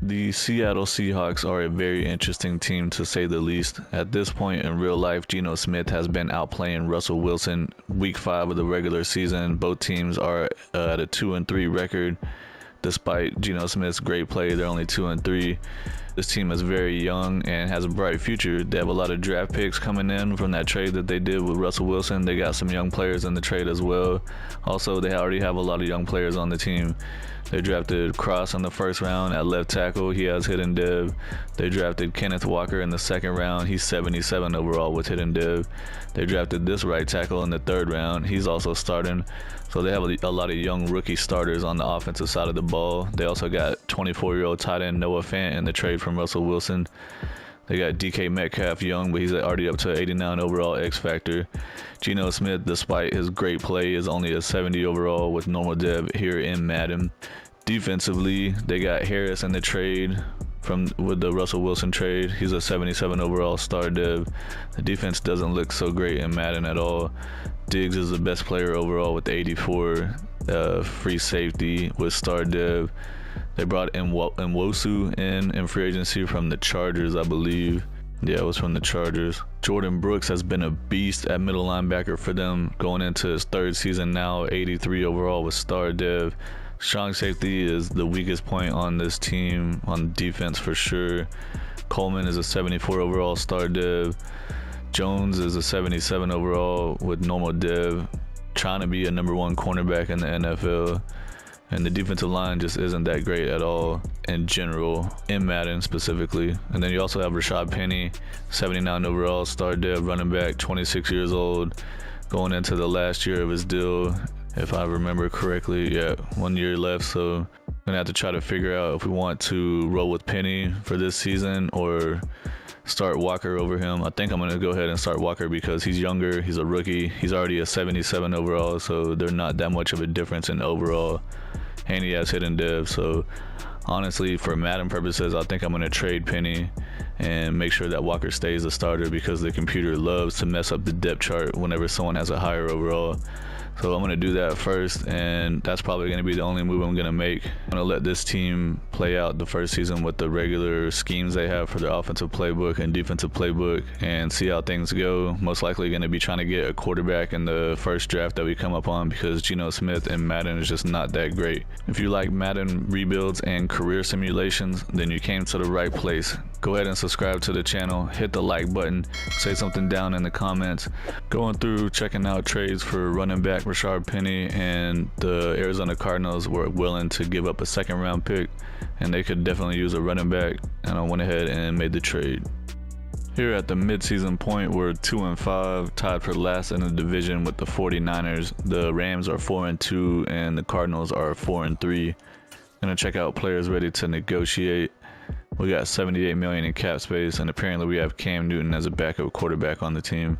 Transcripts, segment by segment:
The Seattle Seahawks are a very interesting team to say the least. At this point in real life, Geno Smith has been outplaying Russell Wilson. Week 5 of the regular season, both teams are at a 2-3 record. Despite Geno Smith's great play, they're only 2-3. This team is very young and has a bright future. They have a lot of draft picks coming in from that trade that they did with Russell Wilson. They got some young players in the trade as well. Also, they already have a lot of young players on the team. They drafted Cross in the first round at left tackle. He has hidden dev. They drafted Kenneth Walker in the second round. He's 77 overall with hidden dev. They drafted this right tackle in the third round. He's also starting. So they have a lot of young rookie starters on the offensive side of the ball. They also got 24-year-old tight end Noah Fant in the trade from Russell Wilson. They got DK Metcalf young, but he's already up to 89 overall X Factor. Geno Smith, despite his great play, is only a 70 overall with normal dev here in Madden. Defensively, they got Harris in the trade with the Russell Wilson trade. He's a 77 overall star dev. The defense doesn't look so great in Madden at all. Diggs is the best player overall with 84. Free safety with star dev. They brought Nwosu in free agency from the Chargers, I believe. Yeah, it was from the Chargers. Jordan Brooks has been a beast at middle linebacker for them going into his third season now, 83 overall with star dev. Strong safety is the weakest point on this team, on defense for sure. Coleman is a 74 overall star dev. Jones is a 77 overall with normal dev, trying to be a #1 cornerback in the NFL. And the defensive line just isn't that great at all in general, in Madden specifically. And then you also have Rashad Penny, 79 overall star dev running back, 26 years old, going into the last year of his deal. If I remember correctly, yeah, 1 year left. So I'm gonna have to try to figure out if we want to roll with Penny for this season or start Walker over him. I think I'm gonna go ahead and start Walker because he's younger, he's a rookie, he's already a 77 overall, so they're not that much of a difference in overall. And he has hidden dev, so honestly, for Madden purposes, I think I'm gonna trade Penny and make sure that Walker stays a starter because the computer loves to mess up the depth chart whenever someone has a higher overall. So I'm going to do that first, and that's probably going to be the only move I'm going to make. I'm going to let this team play out the first season with the regular schemes they have for their offensive playbook and defensive playbook and see how things go. Most likely going to be trying to get a quarterback in the first draft that we come up on because Geno Smith and Madden is just not that great. If you like Madden rebuilds and career simulations, then you came to the right place. Go ahead and subscribe to the channel, hit the like button, say something down in the comments. Going through checking out trades for running back Rashard Penny, and the Arizona Cardinals were willing to give up a second round pick and they could definitely use a running back, and I went ahead and made the trade. Here at the midseason point, we're 2-5, tied for last in the division with the 49ers. The Rams are 4-2 and the Cardinals are 4-3. Gonna check out players ready to negotiate. We got $78 million in cap space, and apparently we have Cam Newton as a backup quarterback on the team.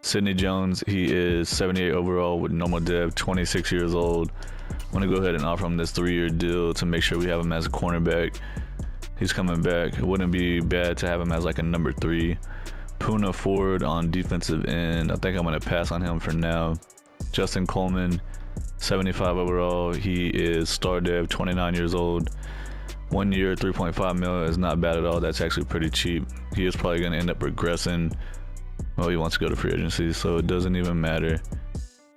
Sidney Jones, he is 78 overall with normal dev, 26 years old. I'm gonna go ahead and offer him this 3-year deal to make sure we have him as a cornerback. He's coming back. It wouldn't be bad to have him as like a #3. Puna Ford on defensive end. I think I'm gonna pass on him for now. Justin Coleman, 75 overall. He is star dev, 29 years old. 1 year, 3.5 mil is not bad at all. That's actually pretty cheap. He is probably gonna end up regressing. Well, he wants to go to free agency, so it doesn't even matter.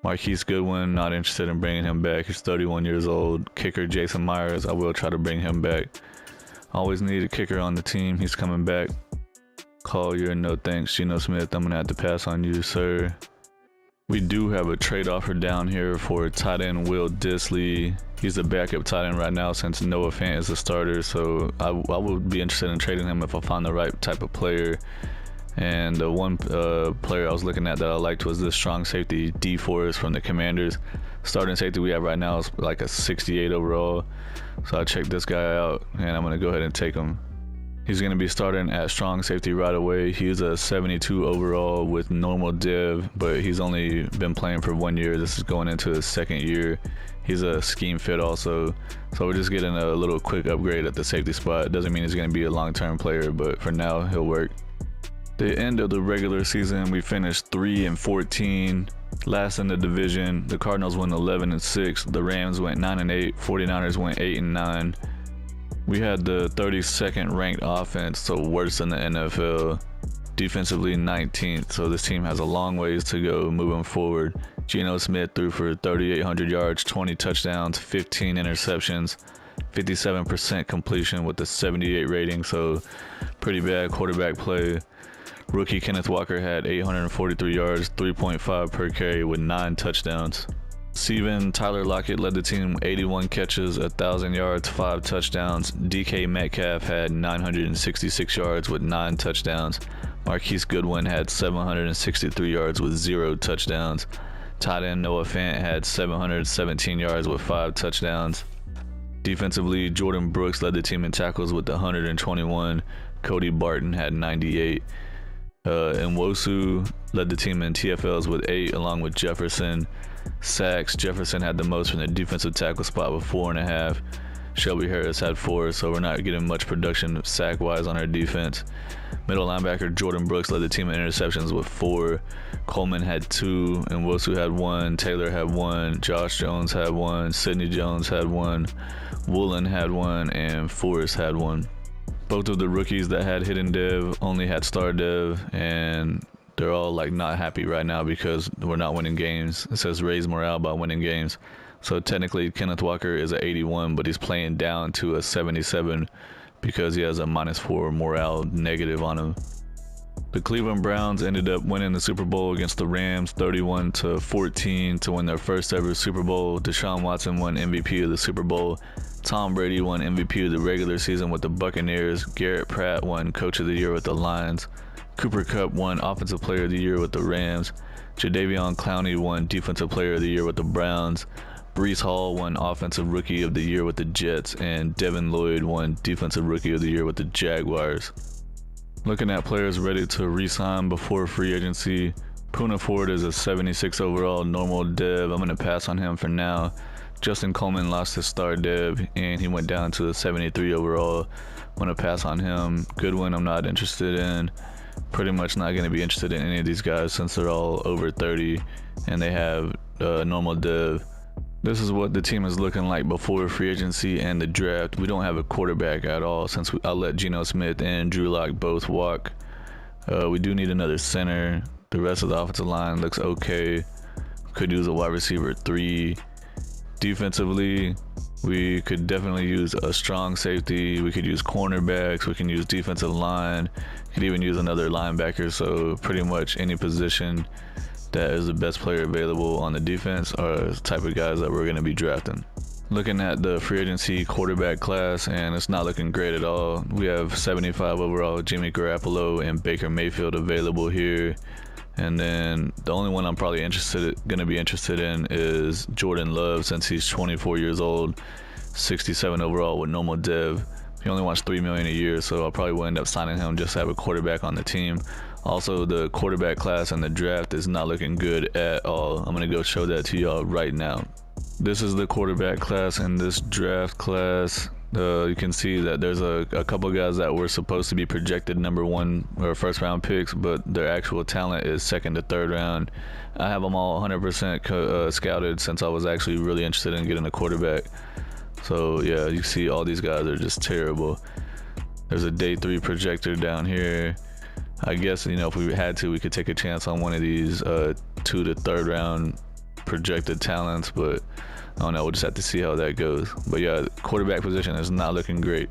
Marquise Goodwin, not interested in bringing him back. He's 31 years old. Kicker Jason Myers, I will try to bring him back. Always need a kicker on the team. He's coming back. Collier, no thanks. Geno Smith, I'm gonna have to pass on you, sir. We do have a trade offer down here for tight end Will Dissly. He's the backup tight end right now since Noah Fant is the starter, so I would be interested in trading him if I find the right type of player. And the one player I was looking at that I liked was this strong safety DeForest from the Commanders. Starting safety we have right now is like a 68 overall. So I checked this guy out and I'm gonna go ahead and take him. He's gonna be starting at strong safety right away. He's a 72 overall with normal dev, but he's only been playing for 1 year. This is going into his second year. He's a scheme fit also. So we're just getting a little quick upgrade at the safety spot. Doesn't mean he's gonna be a long-term player, but for now he'll work. The end of the regular season, we finished 3-14, last in the division. The Cardinals went 11-6, the Rams went 9-8, 49ers went 8-9. We had the 32nd ranked offense, so worse than the NFL. Defensively 19th, so this team has a long ways to go moving forward. Geno Smith threw for 3,800 yards, 20 touchdowns, 15 interceptions, 57% completion with a 78 rating, so pretty bad quarterback play. Rookie Kenneth Walker had 843 yards, 3.5 per carry with 9 touchdowns. Steven Tyler Lockett led the team, 81 catches, 1,000 yards, 5 touchdowns. DK Metcalf had 966 yards with 9 touchdowns. Marquise Goodwin had 763 yards with 0 touchdowns. Tight end Noah Fant had 717 yards with 5 touchdowns. Defensively, Jordan Brooks led the team in tackles with 121. Cody Barton had 98. Nwosu led the team in TFLs with 8, along with Jefferson. Sacks, Jefferson had the most from the defensive tackle spot with 4.5. Shelby Harris had 4, so we're not getting much production sack-wise on our defense. Middle linebacker Jordan Brooks led the team in interceptions with 4. Coleman had 2, Nwosu had 1, Taylor had 1, Josh Jones had 1, Sidney Jones had 1, Woolen had 1, and Forrest had 1. Both of the rookies that had hidden dev only had star dev, and they're all like not happy right now because we're not winning games. It says raise morale by winning games. So technically Kenneth Walker is an 81, but he's playing down to a 77 because he has a -4 morale negative on him. The Cleveland Browns ended up winning the Super Bowl against the Rams 31-14 to win their first ever Super Bowl. Deshaun Watson won MVP of the Super Bowl. Tom Brady won MVP of the regular season with the Buccaneers. Garrett Pratt won Coach of the Year with the Lions. Cooper Kupp won Offensive Player of the Year with the Rams. Jadeveon Clowney won Defensive Player of the Year with the Browns. Breece Hall won Offensive Rookie of the Year with the Jets, and Devin Lloyd won Defensive Rookie of the Year with the Jaguars. Looking at players ready to re-sign before free agency, Poona Ford is a 76 overall normal dev. I'm going to pass on him for now. Justin Coleman lost his star dev, and he went down to a 73 overall. I'm going to pass on him. Goodwin I'm not interested in. Pretty much not going to be interested in any of these guys since they're all over 30 and they have normal dev. This is what the team is looking like before free agency and the draft. We don't have a quarterback at all since I let Geno Smith and Drew Lock both walk. We do need another center. The rest of the offensive line looks okay. Could use a wide receiver 3. Defensively, we could definitely use a strong safety. We could use cornerbacks. We can use defensive line. Could even use another linebacker. So pretty much any position that is the best player available on the defense are the type of guys that we're going to be drafting. Looking at the free agency quarterback class, and it's not looking great at all. We have 75 overall Jimmy Garoppolo and Baker Mayfield available here. And then the only one I'm probably going to be interested in is Jordan Love, since he's 24 years old, 67 overall with normal dev. He only wants $3 million a year, so I'll probably will end up signing him just to have a quarterback on the team. Also, the quarterback class and the draft is not looking good at all. I'm going to go show that to y'all right now. This is the quarterback class and this draft class. You can see that there's a couple guys that were supposed to be projected number 1 or first round picks, but their actual talent is 2nd to 3rd round. I have them all 100% scouted since I was actually really interested in getting a quarterback. So yeah, you see all these guys are just terrible. There's a day 3 projector down here. I guess, if we had to, we could take a chance on one of these 2 to 3rd round projected talents, but I don't know, we'll just have to see how that goes. But yeah, the quarterback position is not looking great.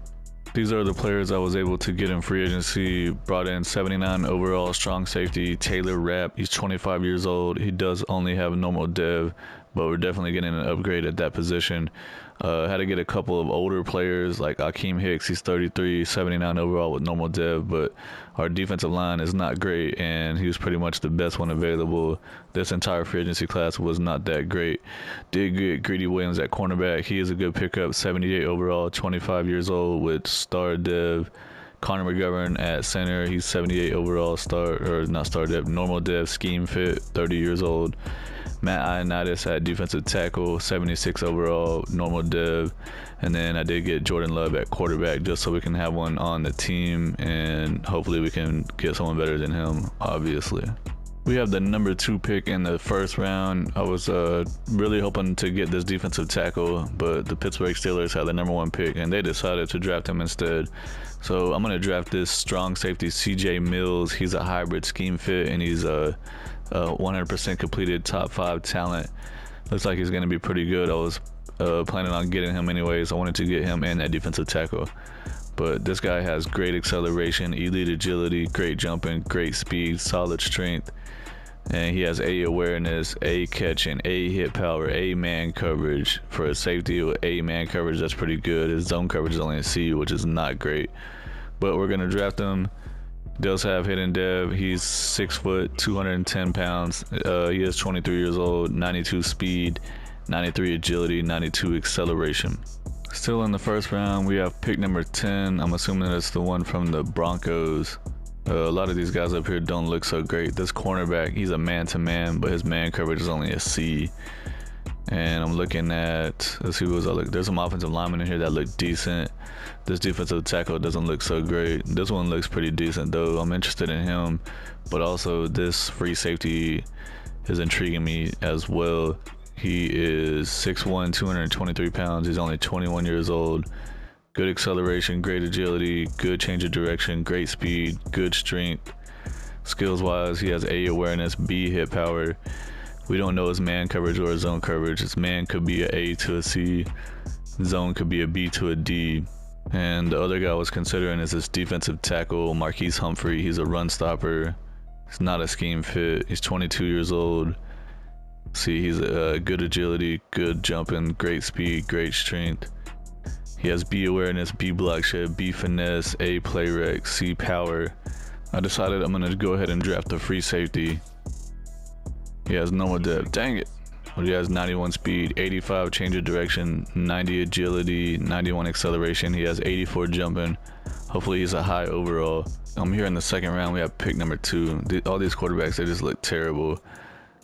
These are the players I was able to get in free agency. Brought in 79 overall strong safety Taylor Rapp. He's 25 years old. He does only have normal dev, but we're definitely getting an upgrade at that position. Had to get a couple of older players like Akeem Hicks. He's 33, 79 overall with normal dev, but our defensive line is not great, and he was pretty much the best one available. This entire free agency class was not that great. Did get Greedy Williams at cornerback. He is a good pickup, 78 overall, 25 years old with star dev. Connor McGovern at center. He's 78 overall, normal dev, scheme fit, 30 years old. Matt Ioannidis at defensive tackle, 76 overall, normal dev. And then I did get Jordan Love at quarterback just so we can have one on the team, and hopefully we can get someone better than him, obviously. We have the number 2 pick in the first round. I was really hoping to get this defensive tackle, but the Pittsburgh Steelers had the number 1 pick, and they decided to draft him instead. So I'm going to draft this strong safety, C.J. Mills. He's a hybrid scheme fit, and he's a 100% completed top 5 talent. Looks like he's going to be pretty good. I was planning on getting him anyways. I wanted to get him in at defensive tackle. But this guy has great acceleration, elite agility, great jumping, great speed, solid strength. And he has A awareness, A catching, A hit power, A man coverage. For a safety with A man coverage, that's pretty good. His zone coverage is only a C, which is not great. But we're going to draft him. Does have hidden dev. He's 6 foot, 210 pounds. He is 23 years old, 92 speed, 93 agility, 92 acceleration. Still in the first round, we have pick number 10. I'm assuming that's the one from the Broncos. A lot of these guys up here don't look so great. This cornerback, he's a man-to-man, but his man coverage is only a C. And I'm looking at, let's see who's look. There's some offensive linemen in here that look decent. This defensive tackle doesn't look so great. This one looks pretty decent though. I'm interested in him, but also this free safety is intriguing me as well. He is 6'1", 223 pounds. He's only 21 years old. Good acceleration, great agility, good change of direction, great speed, good strength. Skills-wise, he has A awareness, B hit power. We don't know his man coverage or his zone coverage. His man could be an A to a C. Zone could be a B to a D. And the other guy I was considering is this defensive tackle, Marquise Humphrey. He's a run stopper. He's not a scheme fit. He's 22 years old. See, he's a good agility, good jumping, great speed, great strength. He has B awareness, B block shed, B finesse, A play rec, C power. I decided I'm gonna go ahead and draft the free safety. He has normal depth, dang it. But he has 91 speed, 85 change of direction, 90 agility, 91 acceleration. He has 84 jumping. Hopefully he's a high overall. Here in the second round, we have pick number 2. All these quarterbacks, they just look terrible.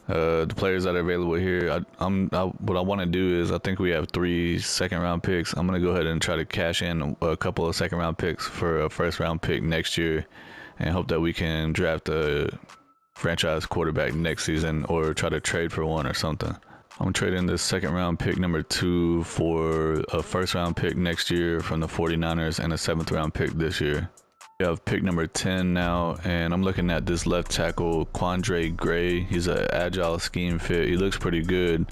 The players that are available here, what I want to do is, I think we have 3 second-round picks. I'm going to go ahead and try to cash in a couple of second-round picks for a first-round pick next year and hope that we can draft a franchise quarterback next season or try to trade for one or something. I'm trading this second-round pick number 2 for a first-round pick next year from the 49ers and a 7th-round pick this year. We have pick number 10 now, and I'm looking at this left tackle, Quandre Gray. He's an agile scheme fit. He looks pretty good.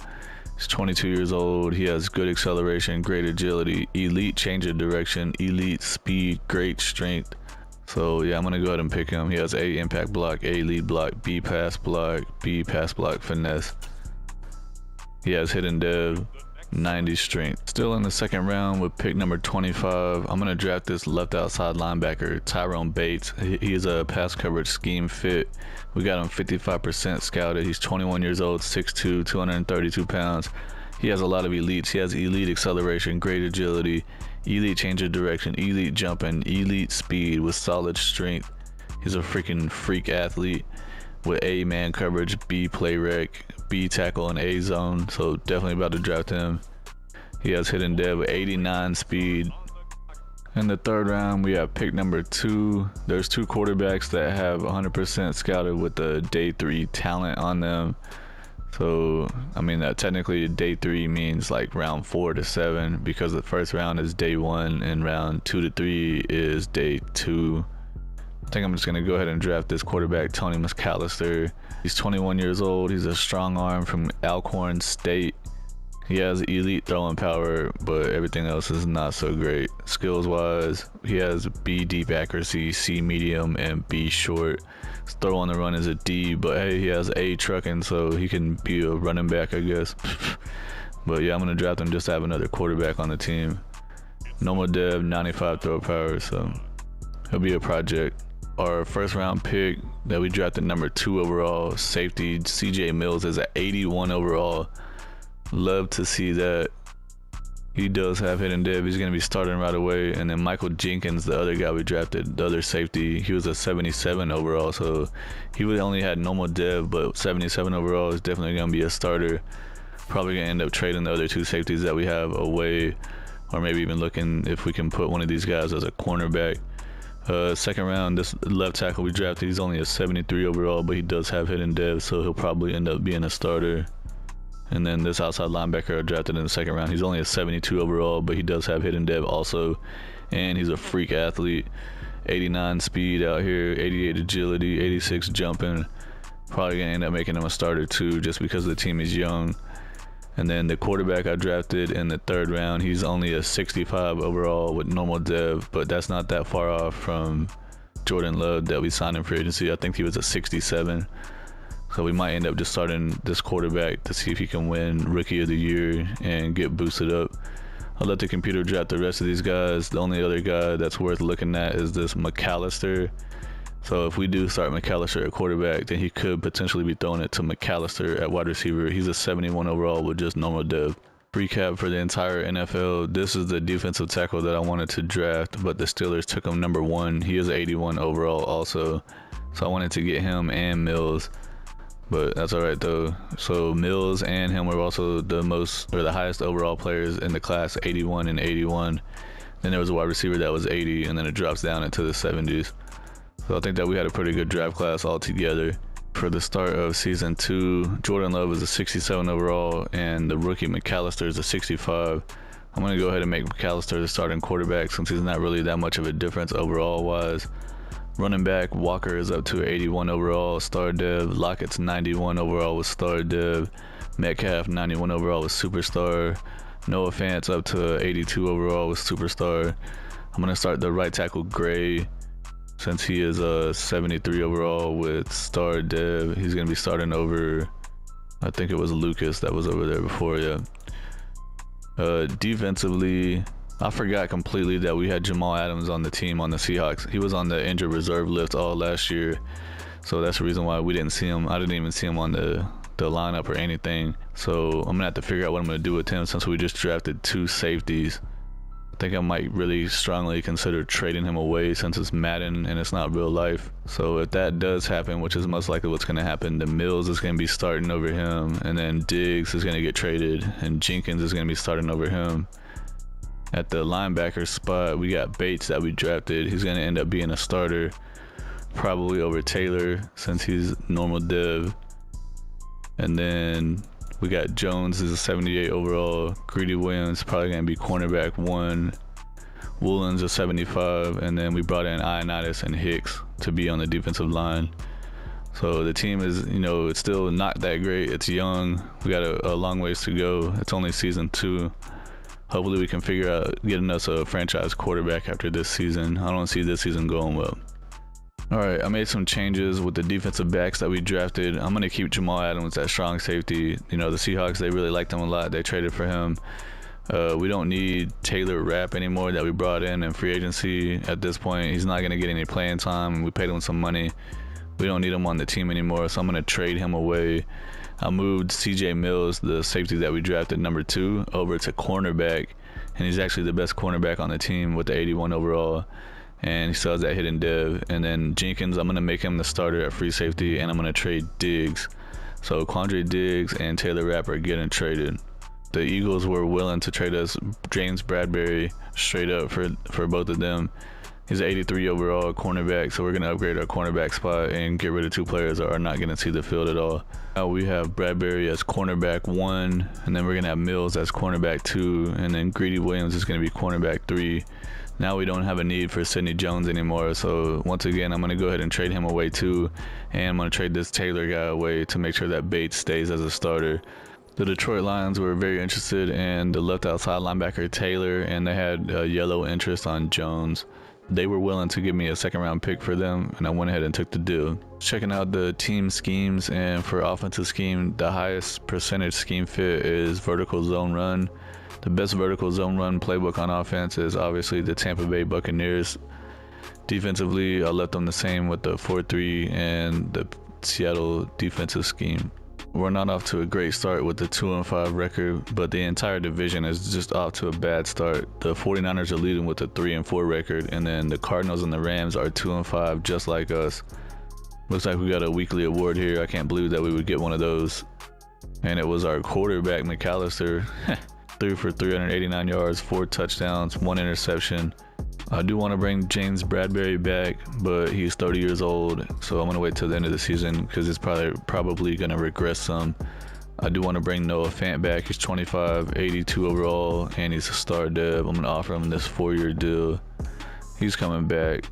He's 22 years old. He has good acceleration, great agility, elite change of direction, elite speed, great strength. So yeah, I'm gonna go ahead and pick him. He has A impact block, A lead block, B pass block, B pass block finesse. He has hidden dev, 90 strength. Still in the second round with pick number 25. I'm gonna draft this left outside linebacker, Tyrone Bates. He is a pass coverage scheme fit. We got him 55% scouted. He's 21 years old, 6'2", 232 pounds. He has a lot of elites. He has elite acceleration, great agility, elite change of direction, elite jumping, elite speed with solid strength. He's a freaking freak athlete with A man coverage, B play rec, B tackle, and A zone. So definitely about to draft him. He has hidden dev with 89 speed. In the third round, we have pick number 2. There's 2 quarterbacks that have 100% scouted with the day 3 talent on them. So, I mean, technically day 3 means like round 4 to 7 because the first round is day 1 and round 2 to 3 is day 2. I think I'm just going to go ahead and draft this quarterback, Tony McAllister. He's 21 years old. He's a strong arm from Alcorn State. He has elite throwing power, but everything else is not so great. Skills-wise, he has B deep accuracy, C medium, and B short. His throw on the run is a D, but hey, he has A trucking, so he can be a running back, I guess. But yeah, I'm going to draft him just to have another quarterback on the team. Normal dev, 95 throw power, so he'll be a project. Our first round pick that we drafted number 2 overall, safety C.J. Mills, is at 81 overall. Love to see that. He does have hidden dev. He's going to be starting right away. And then Michael Jenkins, the other guy we drafted, the other safety, he was a 77 overall. So he would only had normal dev, but 77 overall is definitely going to be a starter. Probably going to end up trading the other 2 safeties that we have away, or maybe even looking if we can put one of these guys as a cornerback. Second round, this left tackle we drafted, he's only a 73 overall, but he does have hidden depth, so he'll probably end up being a starter. And then this outside linebacker I drafted in the second round, he's only a 72 overall, but he does have hidden depth also, and he's a freak athlete. 89 speed out here, 88 agility, 86 jumping. Probably gonna end up making him a starter too, just because the team is young. And then the quarterback I drafted in the third round, he's only a 65 overall with normal dev, but that's not that far off from Jordan Love that we signed in free agency. I think he was a 67. So we might end up just starting this quarterback to see if he can win Rookie of the Year and get boosted up. I'll let the computer draft the rest of these guys. The only other guy that's worth looking at is this McAllister. So if we do start McAllister at quarterback, then he could potentially be throwing it to McAllister at wide receiver. He's a 71 overall with just normal dev. Recap for the entire NFL. This is the defensive tackle that I wanted to draft, but the Steelers took him number 1. He is 81 overall also. So I wanted to get him and Mills, but that's all right though. So Mills and him were also the highest overall players in the class, 81 and 81. Then there was a wide receiver that was 80, and then it drops down into the 70s. So I think that we had a pretty good draft class altogether. For the start of season 2, Jordan Love is a 67 overall, and the rookie McAllister is a 65. I'm going to go ahead and make McAllister the starting quarterback since he's not really that much of a difference overall wise. Running back, Walker is up to 81 overall, star dev. Lockett's 91 overall with star dev. Metcalf 91 overall with superstar. Noah Fant's up to 82 overall with superstar. I'm going to start the right tackle Gray, since he is a 73 overall with star dev. He's going to be starting over, I think it was Lucas that was over there before, yeah. Defensively, I forgot completely that we had Jamal Adams on the team on the Seahawks. He was on the injured reserve list all last year, so that's the reason why we didn't see him. I didn't even see him on the lineup or anything. So I'm going to have to figure out what I'm going to do with him since we just drafted 2 safeties. I think I might really strongly consider trading him away since it's Madden and it's not real life. So if that does happen, which is most likely what's going to happen, then Mills is going to be starting over him, and then Diggs is going to get traded, and Jenkins is going to be starting over him. At the linebacker spot, we got Bates that we drafted. He's going to end up being a starter, probably over Taylor since he's normal dev. And then we got Jones is a 78 overall. Greedy Williams probably going to be cornerback 1. Woolen's a 75. And then we brought in Ioannidis and Hicks to be on the defensive line. So the team is, it's still not that great. It's young. We got a long ways to go. It's only season 2. Hopefully we can figure out getting us a franchise quarterback after this season. I don't see this season going well. Alright, I made some changes with the defensive backs that we drafted. I'm going to keep Jamal Adams at strong safety. The Seahawks, they really liked him a lot. They traded for him. We don't need Taylor Rapp anymore that we brought in free agency. At this point, he's not going to get any playing time. We paid him some money. We don't need him on the team anymore, so I'm going to trade him away. I moved CJ Mills, the safety that we drafted number 2, over to cornerback, and he's actually the best cornerback on the team with the 81 overall. And he still has that hidden dev. And then Jenkins, I'm going to make him the starter at free safety, and I'm going to trade Diggs. So Quandre Diggs and Taylor Rapp are getting traded. The Eagles were willing to trade us James Bradbury straight up for both of them. He's an 83 overall cornerback, so we're going to upgrade our cornerback spot and get rid of 2 players that are not going to see the field at all. Now we have Bradbury as cornerback 1, and then we're going to have Mills as cornerback 2, and then Greedy Williams is going to be cornerback 3. Now we don't have a need for Sidney Jones anymore, so once again I'm going to go ahead and trade him away too, and I'm going to trade this Taylor guy away to make sure that Bates stays as a starter. The Detroit Lions were very interested in the left outside linebacker Taylor, and they had a yellow interest on Jones. They were willing to give me a 2nd round pick for them, and I went ahead and took the deal. Checking out the team schemes, and for offensive scheme, the highest percentage scheme fit is vertical zone run. The best vertical zone run playbook on offense is obviously the Tampa Bay Buccaneers. Defensively, I left them the same with the 4-3 and the Seattle defensive scheme. We're not off to a great start with the 2-5 record, but the entire division is just off to a bad start. The 49ers are leading with a 3-4 record, and then the Cardinals and the Rams are 2-5 just like us. Looks like we got a weekly award here. I can't believe that we would get one of those. And it was our quarterback, McAllister. Threw for 389 yards, 4 touchdowns, 1 interception. I do want to bring James Bradbury back, but he's 30 years old, so I'm going to wait till the end of the season because it's probably going to regress some. I do want to bring Noah Fant back. He's 25, 82 overall, and he's a star dev. I'm going to offer him this 4-year deal. He's coming back.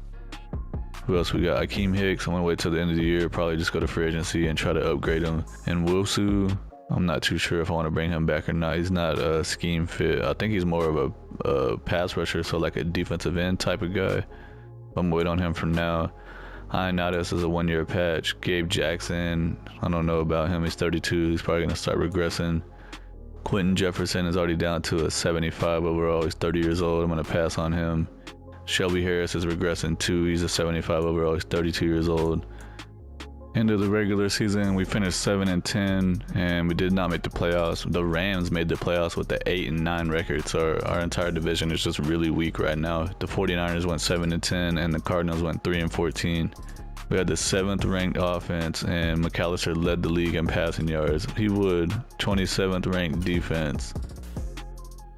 Who else we got? Akeem Hicks. I'm going to wait till the end of the year, probably just go to free agency and try to upgrade him. And Wilsu, I'm not too sure if I want to bring him back or not. He's not a scheme fit. I think he's more of a pass rusher, so like a defensive end type of guy. I'm waiting on him for now. Ioannidis is a 1-year patch. Gabe Jackson, I don't know about him. He's 32. He's probably going to start regressing. Quentin Jefferson is already down to a 75 overall. He's 30 years old. I'm going to pass on him. Shelby Harris is regressing too. He's a 75 overall. He's 32 years old. End of the regular season, we finished 7-10, and we did not make the playoffs. The Rams made the playoffs with the 8-9 record, so our entire division is just really weak right now. The 49ers went 7-10, and the Cardinals went 3-14. We had the 7th ranked offense, and McAllister led the league in passing yards. He would. 27th ranked defense.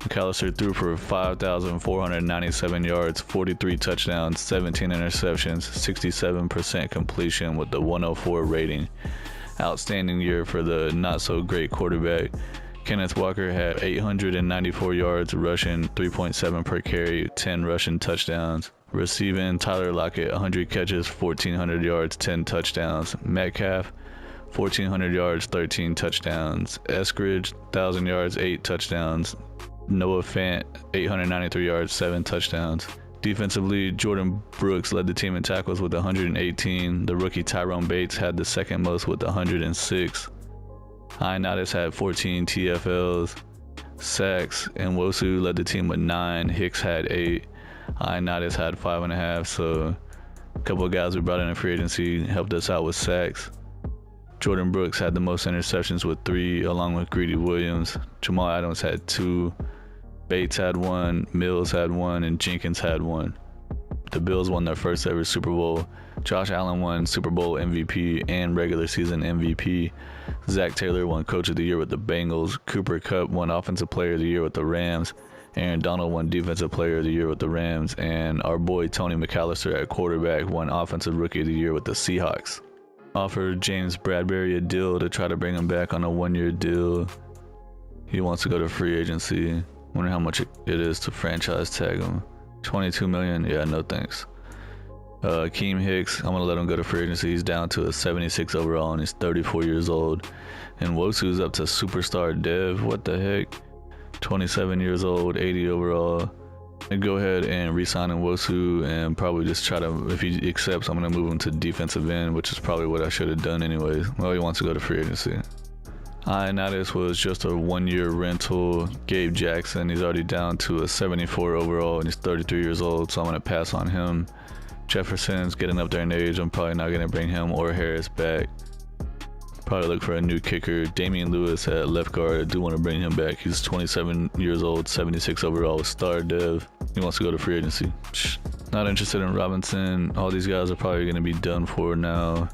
McAllister threw for 5,497 yards, 43 touchdowns, 17 interceptions, 67% completion with the 104 rating. Outstanding year for the not-so-great quarterback. Kenneth Walker had 894 yards rushing, 3.7 per carry, 10 rushing touchdowns. Receiving, Tyler Lockett, 100 catches, 1,400 yards, 10 touchdowns. Metcalf, 1,400 yards, 13 touchdowns. Eskridge, 1,000 yards, 8 touchdowns. Noah Fant, 893 yards, 7 touchdowns. Defensively, Jordan Brooks led the team in tackles with 118. The rookie Tyrone Bates had the second most with 106. Ioannidis had 14 TFLs. Sacks and Wosu led the team with 9. Hicks had 8. Ioannidis had 5.5. So a couple of guys we brought in free agency helped us out with sacks. Jordan Brooks had the most interceptions with 3, along with Greedy Williams. Jamal Adams had 2. Bates had 1, Mills had 1, and Jenkins had 1. The Bills won their first ever Super Bowl. Josh Allen won Super Bowl MVP and regular season MVP. Zach Taylor won Coach of the Year with the Bengals. Cooper Kupp won Offensive Player of the Year with the Rams. Aaron Donald won Defensive Player of the Year with the Rams. And our boy Tony McAllister at quarterback won Offensive Rookie of the Year with the Seahawks. Offered James Bradbury a deal to try to bring him back on a 1-year deal. He wants to go to free agency. Wonder how much it is to franchise tag him. $22 million? Yeah, no thanks. Akeem Hicks, I'm going to let him go to free agency. He's down to a 76 overall and he's 34 years old. And Wosu's up to superstar dev. What the heck? 27 years old, 80 overall. And go ahead and re-sign Wosu and probably just try to, if he accepts, I'm going to move him to defensive end, which is probably what I should have done anyways. Well, he wants to go to free agency. Ioannidis was just a 1-year rental. Gabe Jackson, he's already down to a 74 overall and he's 33 years old, so I'm going to pass on him. Jefferson's getting up there in age. I'm probably not going to bring him or Harris back. Probably look for a new kicker. Damian Lewis at left guard. I do want to bring him back. He's 27 years old, 76 overall with star dev. He wants to go to free agency. Not interested in Robinson. All these guys are probably going to be done for now.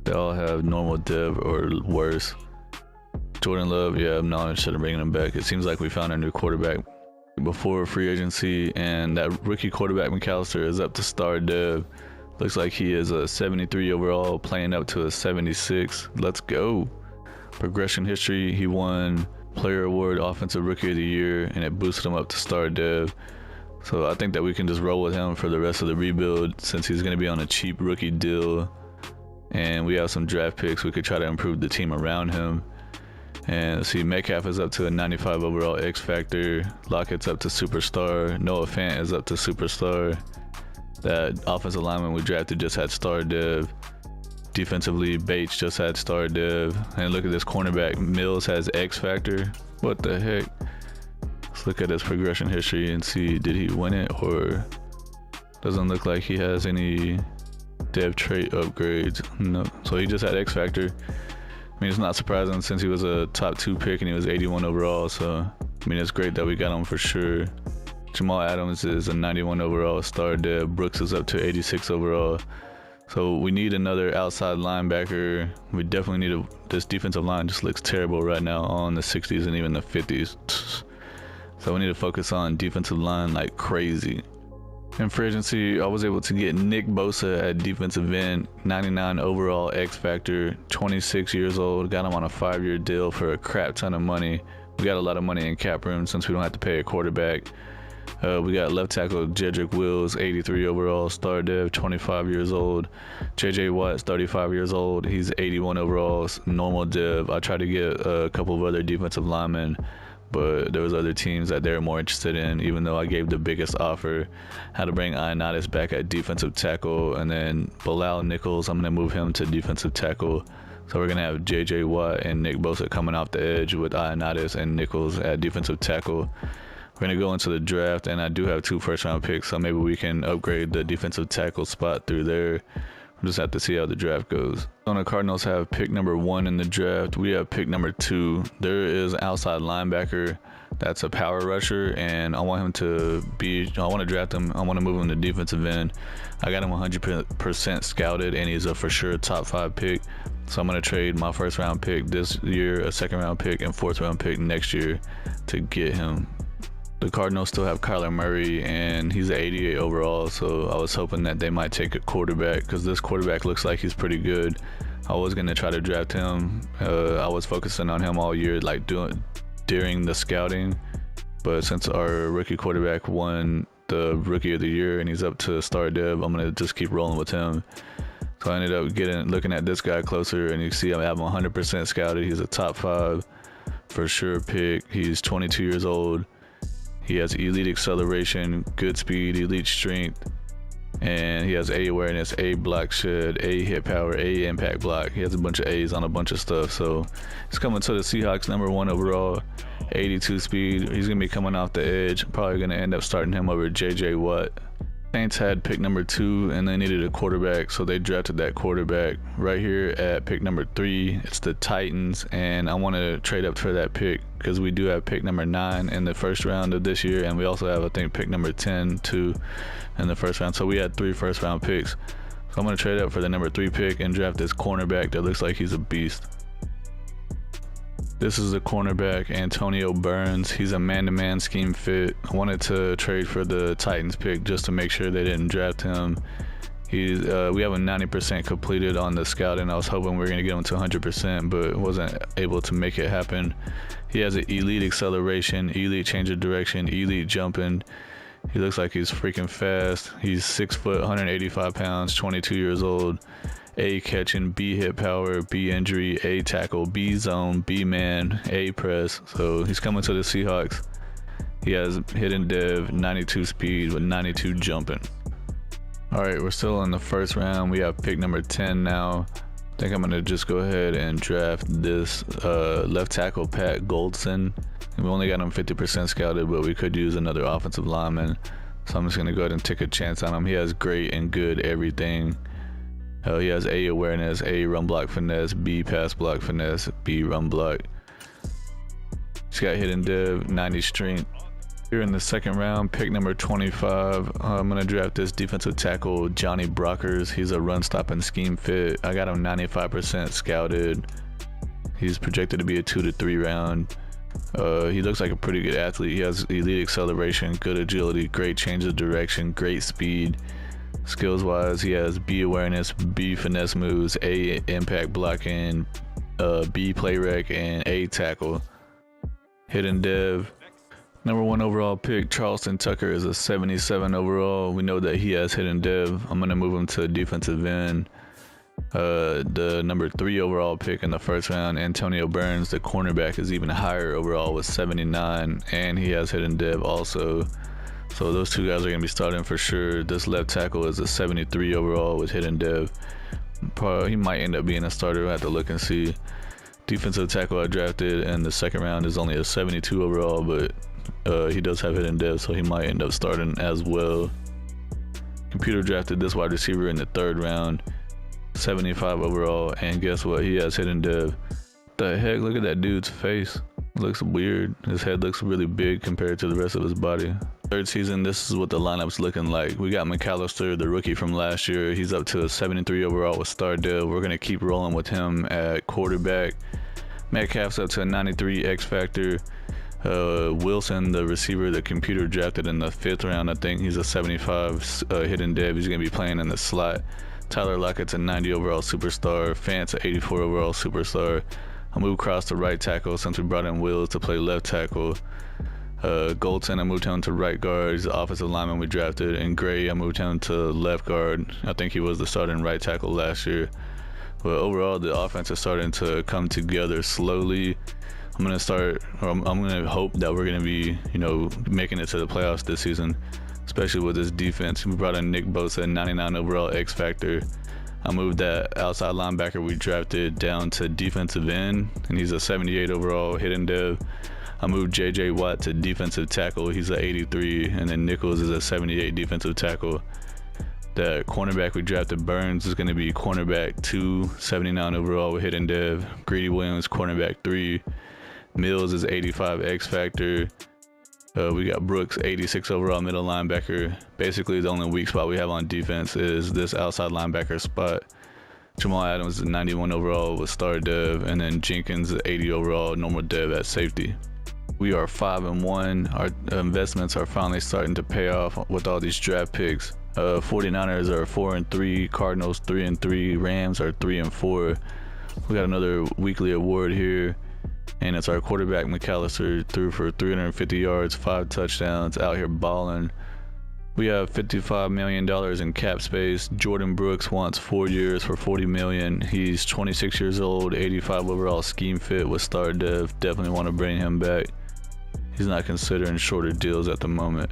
They all have normal dev or worse. Jordan Love, yeah, I'm not interested in bringing him back. It seems like we found a new quarterback before free agency, and that rookie quarterback McAllister is up to star dev. Looks like he is a 73 overall, playing up to a 76. Let's go. Progression history, he won Player Award, Offensive Rookie of the Year, and it boosted him up to star dev. So I think that we can just roll with him for the rest of the rebuild since he's going to be on a cheap rookie deal. And we have some draft picks. We could try to improve the team around him. And see, Metcalf is up to a 95 overall X Factor. Lockett's up to superstar. Noah Fant is up to superstar. That offensive lineman we drafted just had star dev. Defensively, Bates just had star dev. And look at this cornerback. Mills has X Factor. What the heck? Let's look at his progression history and see, did he win it or doesn't look like he has any dev trait upgrades. No. So he just had X Factor. I mean, it's not surprising since he was a top 2 pick and he was 81 overall. So, I mean, it's great that we got him for sure. Jamal Adams is a 91 overall star dev. Brooks is up to 86 overall. So we need another outside linebacker. We definitely need this defensive line just looks terrible right now, all in the 60s and even the 50s. So we need to focus on defensive line like crazy. In free agency, I was able to get Nick Bosa at defensive end, 99 overall X Factor, 26 years old. Got him on a 5-year deal for a crap ton of money. We got a lot of money in cap room since we don't have to pay a quarterback. We got left tackle Jedrick Wills, 83 overall, star dev, 25 years old. J.J. Watt's 35 years old. He's 81 overall, normal dev. I tried to get a couple of other defensive linemen, but there was other teams that they were more interested in, even though I gave the biggest offer. Had to bring Ioannidis back at defensive tackle, and then Bilal Nichols, I'm going to move him to defensive tackle. So we're going to have J.J. Watt and Nick Bosa coming off the edge with Ioannidis and Nichols at defensive tackle. We're going to go into the draft, and I do have 2 first-round picks, so maybe we can upgrade the defensive tackle spot through there. We'll just have to see how the draft goes. The Cardinals have pick number 1 in the draft. We have pick number 2. There is an outside linebacker that's a power rusher, and I want him to be, I want to draft him. I want to move him to defensive end. I got him 100% scouted, and he's a for sure top 5 pick. So I'm going to trade my first-round pick this year, a second-round pick, and 4th-round pick next year to get him. The Cardinals still have Kyler Murray, and he's an 88 overall, so I was hoping that they might take a quarterback because this quarterback looks like he's pretty good. I was going to try to draft him. I was focusing on him all year, like during the scouting, but since our rookie quarterback won the Rookie of the Year and he's up to star dev, I'm going to just keep rolling with him. So I ended up looking at this guy closer, and you see I have him 100% scouted. He's a top 5 for sure pick. He's 22 years old. He has elite acceleration, good speed, elite strength, and he has A awareness, A block shed, A hit power, A impact block. He has a bunch of A's on a bunch of stuff. So he's coming to the Seahawks, number 1 overall, 82 speed. He's going to be coming off the edge. Probably going to end up starting him over J.J. Watt. Saints had pick number 2, and they needed a quarterback, so they drafted that quarterback. Right here at pick number 3, it's the Titans, and I want to trade up for that pick because we do have pick number 9 in the first round of this year, and we also have, I think, pick number 10 too in the first round. So we had 3 first-round picks. So I'm going to trade up for the number 3 pick and draft this cornerback that looks like he's a beast. This is the cornerback, Antonio Burns. He's a man-to-man scheme fit. I wanted to trade for the Titans pick just to make sure they didn't draft him. We have a 90% completed on the scouting. I was hoping we were going to get him to 100%, but wasn't able to make it happen. He has an elite acceleration, elite change of direction, elite jumping. He looks like he's freaking fast. He's 6 foot, 185 pounds, 22 years old. A catching, B hit power, B injury, A tackle, B zone, B man, A press. So he's coming to the Seahawks. He has hidden dev, 92 speed with 92 jumping. All right, we're still in the first round. We have pick number 10 now. I think I'm gonna just go ahead and draft this left tackle Pat Goldson. We only got him 50% scouted, but we could use another offensive lineman. So I'm just gonna go ahead and take a chance on him. He has great and good everything. He has A awareness, A run block finesse, B pass block finesse, B run block. He's got hidden dev, 90 strength. Here in the second round, pick number 25, I'm going to draft this defensive tackle, Johnny Brockers. He's a run stop and scheme fit. I got him 95% scouted. He's projected to be a 2 to 3 round. He looks like a pretty good athlete. He has elite acceleration, good agility, great change of direction, great speed. Skills wise, he has B awareness, B finesse moves, A impact blocking, B play rec, and A tackle. Hidden dev. Number 1 overall pick, Charleston Tucker, is a 77 overall. We know that he has hidden dev. I'm going to move him to defensive end. The number 3 overall pick in the first round, Antonio Burns, the cornerback, is even higher overall with 79, and he has hidden dev also. So those 2 guys are going to be starting for sure. This left tackle is a 73 overall with hidden dev. He might end up being a starter. We'll have to look and see. Defensive tackle I drafted in the second round is only a 72 overall, but he does have hidden dev, so he might end up starting as well. Computer drafted this wide receiver in the 3rd round, 75 overall, and guess what? He has hidden dev. The heck? Look at that dude's face. It looks weird. His head looks really big compared to the rest of his body. 3rd season, this is what the lineup's looking like. We got McAllister, the rookie from last year. He's up to a 73 overall with star dev. We're going to keep rolling with him at quarterback. Metcalf's up to a 93 X Factor. Wilson, the receiver, the computer drafted in the 5th round. I think he's a 75 hidden dev. He's going to be playing in the slot. Tyler Lockett's a 90 overall superstar. Fant's an 84 overall superstar. I moved across to right tackle since we brought in Wills to play left tackle. Golton, I moved him to right guard. He's the offensive lineman we drafted. And Gray, I moved him to left guard. I think he was the starting right tackle last year. But overall, the offense is starting to come together slowly. I'm gonna hope that we're gonna be, making it to the playoffs this season, especially with this defense. We brought in Nick Bosa, 99 overall X Factor. I moved that outside linebacker we drafted down to defensive end, and he's a 78 overall hidden dev. I moved JJ Watt to defensive tackle. He's an 83, and then Nichols is a 78 defensive tackle. The cornerback we drafted, Burns, is going to be cornerback 2, 79 overall with hidden dev. Greedy Williams, cornerback 3. Mills is 85 X Factor. We got Brooks, 86 overall middle linebacker. Basically, the only weak spot we have on defense is this outside linebacker spot. Jamal Adams is 91 overall with star dev, and then Jenkins is 80 overall normal dev at safety. We are 5-1. Our investments are finally starting to pay off with all these draft picks. 49ers are 4-3, Cardinals 3-3, Rams are 3-4. We got another weekly award here, and it's our quarterback McAllister, threw for 350 yards, 5 touchdowns, out here balling. We have $55 million in cap space. Jordan Brooks wants 4 years for $40 million. He's 26 years old, 85 overall scheme fit with star dev. Definitely want to bring him back. He's not considering shorter deals at the moment.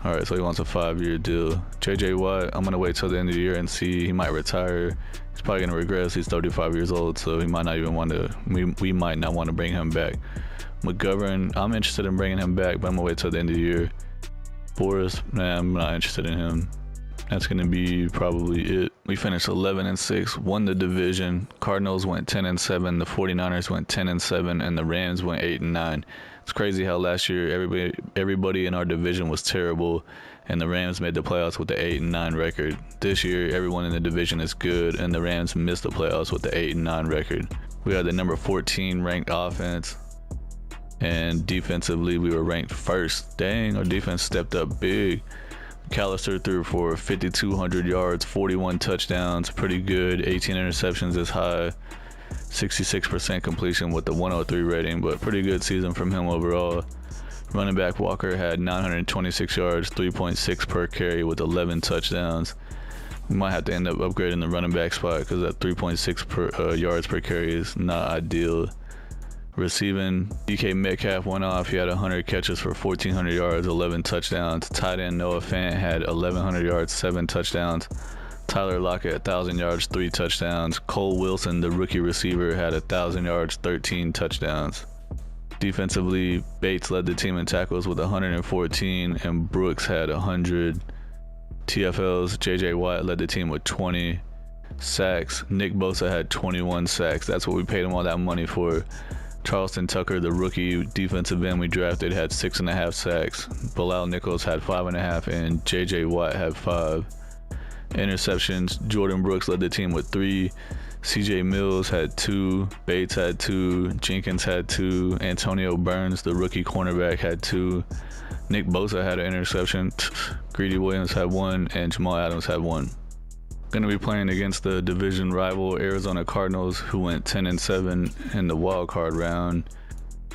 All right, so he wants a 5-year deal. JJ Watt, I'm gonna wait till the end of the year and see. He might retire. He's probably gonna regress. He's 35 years old, so he might not even want to. We might not want to bring him back. McGovern, I'm interested in bringing him back, but I'm gonna wait till the end of the year. Boris, I'm not interested in him. That's gonna be probably it. We finished 11-6, won the division. Cardinals went 10-7, the 49ers went 10-7, and the Rams went 8-9. It's crazy how last year everybody in our division was terrible, and the Rams made the playoffs with the 8-9 record. This year, everyone in the division is good, and the Rams missed the playoffs with the 8-9 record. We had the number 14 ranked offense, and defensively we were ranked first. Dang, our defense stepped up big. McAllister threw for 5,200 yards, 41 touchdowns, pretty good. 18 interceptions is high. 66% completion with the 103 rating, but pretty good season from him overall. Running back Walker had 926 yards, 3.6 per carry with 11 touchdowns. We might have to end up upgrading the running back spot because that 3.6 yards per carry is not ideal. Receiving, DK Metcalf went off. He had 100 catches for 1,400 yards, 11 touchdowns. Tight end Noah Fant had 1,100 yards, 7 touchdowns. Tyler Lockett, 1,000 yards, 3 touchdowns. Cole Wilson, the rookie receiver, had 1,000 yards, 13 touchdowns. Defensively, Bates led the team in tackles with 114, and Brooks had 100 TFLs. JJ Watt led the team with 20 sacks. Nick Bosa had 21 sacks. That's what we paid him all that money for. Charleston Tucker, the rookie defensive end we drafted, had 6.5 sacks. Bilal Nichols had 5.5, and JJ Watt had 5. Interceptions, Jordan Brooks led the team with 3. CJ Mills had 2. Bates had 2. Jenkins had 2. Antonio Burns, the rookie cornerback, had 2. Nick Bosa had an interception. Greedy Williams had 1, and Jamal Adams had 1. Going to be playing against the division rival Arizona Cardinals, who went 10-7 in the wild card round.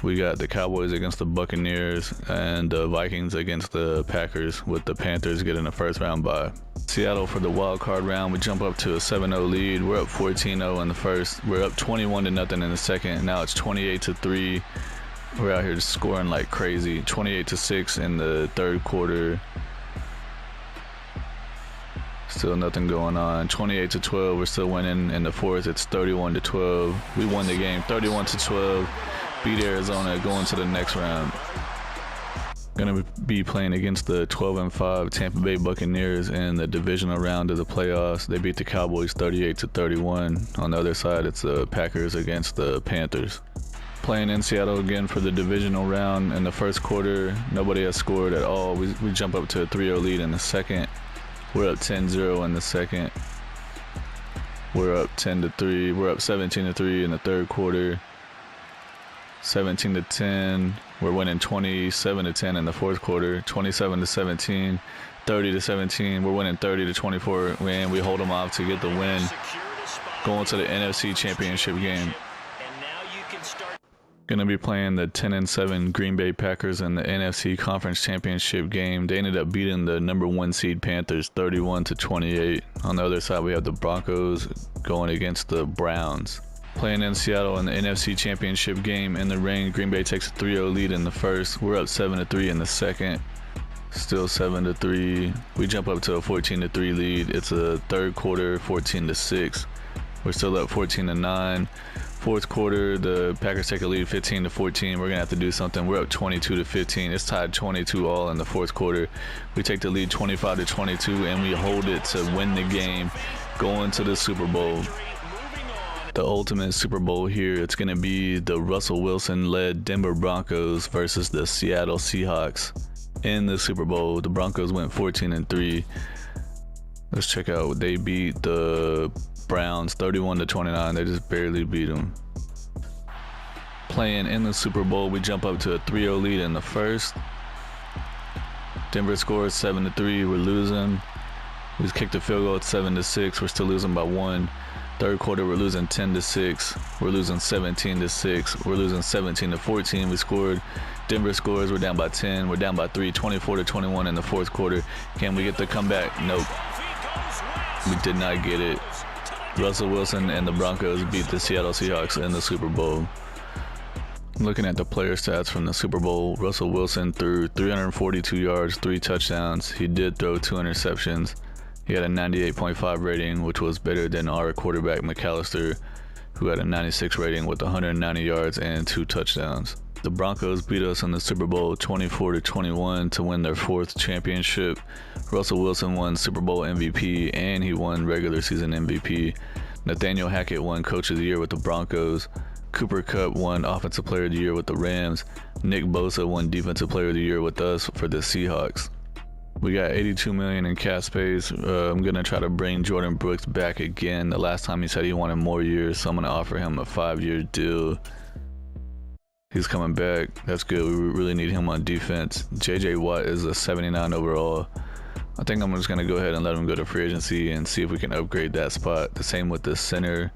We got the Cowboys against the Buccaneers and the Vikings against the Packers, with the Panthers getting a first round bye. Seattle for the wild card round, we jump up to a 7-0 lead. We're up 14-0 in the first. We're up 21-0 in the second. Now it's 28-3. We're out here just scoring like crazy. 28-6 in the third quarter. Still nothing going on. 28-12. We're still winning in the fourth. It's 31-12. We won the game 31-12. Beat Arizona, going to the next round. Gonna be playing against the 12-5 Tampa Bay Buccaneers in the divisional round of the playoffs. They beat the Cowboys 38-31. On the other side, it's the Packers against the Panthers. Playing in Seattle again for the divisional round. In the first quarter, nobody has scored at all. We jump up to a 3-0 lead in the second. We're up 10-0 in the second. We're up 10-3. We're up 17-3 in the third quarter. 17-10. We're winning 27-10 in the fourth quarter. 27-17. 30-17. We're winning 30-24. And we hold them off to get the win. Going to the NFC Championship game. Gonna be playing the 10-7 Green Bay Packers in the NFC Conference Championship game. They ended up beating the number 1 seed Panthers 31-28. On the other side, we have the Broncos going against the Browns. Playing in Seattle in the NFC Championship game in the rain. Green Bay takes a 3-0 lead in the first. We're up 7-3 in the second. Still 7-3. We jump up to a 14-3 lead. It's a third quarter, 14-6. We're still up 14-9. Fourth quarter, the Packers take a lead 15-14. We're gonna have to do something. We're up 22-15. It's tied 22 all in the fourth quarter. We take the lead 25-22 and we hold it to win the game, going to the Super Bowl. The ultimate Super Bowl here. It's gonna be the Russell Wilson-led Denver Broncos versus the Seattle Seahawks in the Super Bowl. The Broncos went 14-3. Let's check out. They beat the Browns 31-29. They just barely beat them. Playing in the Super Bowl, we jump up to a 3-0 lead in the first. Denver scores 7-3. We're losing. We just kicked a field goal at 7-6. We're still losing by 1. Third quarter, we're losing 10-6. We're losing 17-6. We're losing 17-14. We scored. Denver scores. We're down by 10. We're down by 3. 24-21 in the fourth quarter. Can we get the comeback? Nope. We did not get it. Russell Wilson and the Broncos beat the Seattle Seahawks in the Super Bowl. Looking at the player stats from the Super Bowl, Russell Wilson threw 342 yards, 3 touchdowns. He did throw 2 interceptions. He had a 98.5 rating, which was better than our quarterback McAllister, who had a 96 rating with 190 yards and 2 touchdowns. The Broncos beat us in the Super Bowl 24-21 to win their 4th championship. Russell Wilson won Super Bowl MVP and he won regular season MVP. Nathaniel Hackett won Coach of the Year with the Broncos. Cooper Kupp won Offensive Player of the Year with the Rams. Nick Bosa won Defensive Player of the Year with us for the Seahawks. We got $82 million in cap space. I'm going to try to bring Jordan Brooks back again. The last time he said he wanted more years, so I'm going to offer him a 5-year deal. He's coming back. That's good. We really need him on defense. J.J. Watt is a 79 overall. I think I'm just going to go ahead and let him go to free agency and see if we can upgrade that spot. The same with the center.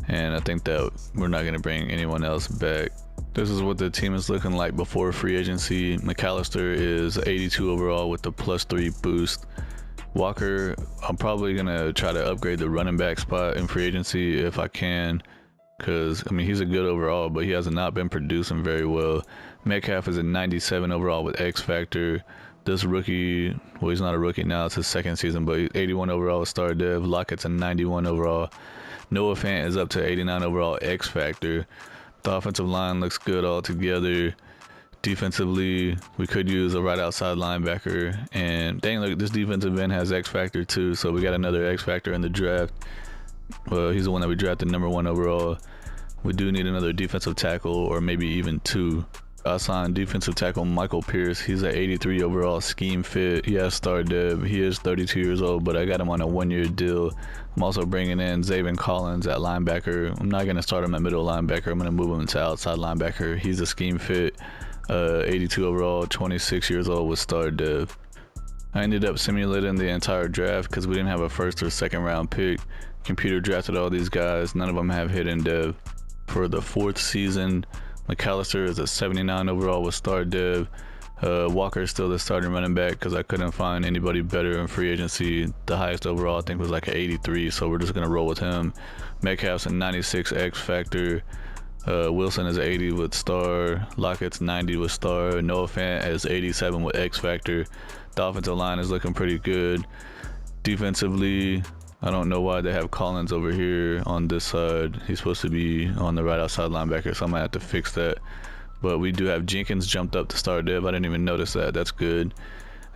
And I think that we're not going to bring anyone else back. This is what the team is looking like before free agency. McAllister is 82 overall with the +3 boost. Walker, I'm probably going to try to upgrade the running back spot in free agency if I can. Because, I mean, he's a good overall, but he has not been producing very well. Metcalf is a 97 overall with X Factor. This rookie, well, he's not a rookie now. It's his second season, but he's 81 overall with Star Dev. Lockett's a 91 overall. Noah Fant is up to 89 overall X Factor. The offensive line looks good altogether. Defensively, we could use a right outside linebacker. And dang, look, this defensive end has X Factor too, so we got another X Factor in the draft. Well, he's the one that we drafted number 1 overall. We do need another defensive tackle or maybe even 2. I signed defensive tackle Michael Pierce. He's an 83 overall scheme fit. He has Star Dev. He is 32 years old, but I got him on a 1-year deal. I'm also bringing in Zaven Collins at linebacker. I'm not going to start him at middle linebacker. I'm going to move him to outside linebacker. He's a scheme fit, 82 overall, 26 years old with Star Dev. I ended up simulating the entire draft because we didn't have a first or second round pick. Computer drafted all these guys. None of them have hidden dev. For the 4th season, McAllister is a 79 overall with Star Dev. Walker is still the starting running back because I couldn't find anybody better in free agency. The highest overall I think was like an 83, so we're just going to roll with him. Metcalf's a 96 X Factor. Wilson is 80 with Star. Lockett's 90 with Star. Noah Fant is 87 with X Factor. The offensive line is looking pretty good. Defensively, I don't know why they have Collins over here on this side. He's supposed to be on the right outside linebacker, so I might have to fix that. But we do have Jenkins jumped up to Star Dev. I didn't even notice that. That's good.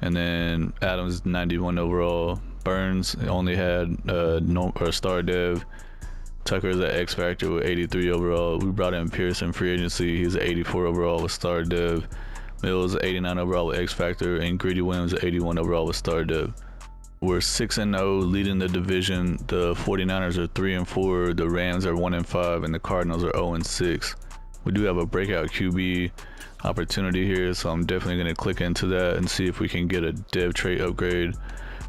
And then Adams 91 overall. Burns only had Star Dev. Tucker's at X Factor with 83 overall. We brought in Pearson free agency. He's at 84 overall with Star Dev. Mills 89 overall with X Factor, and Greedy Williams 81 overall with Star Dev. We're 6-0, leading the division. The 49ers are 3-4. The Rams are 1-5, and the Cardinals are 0-6. We do have a breakout QB opportunity here, so I'm definitely going to click into that and see if we can get a dev trait upgrade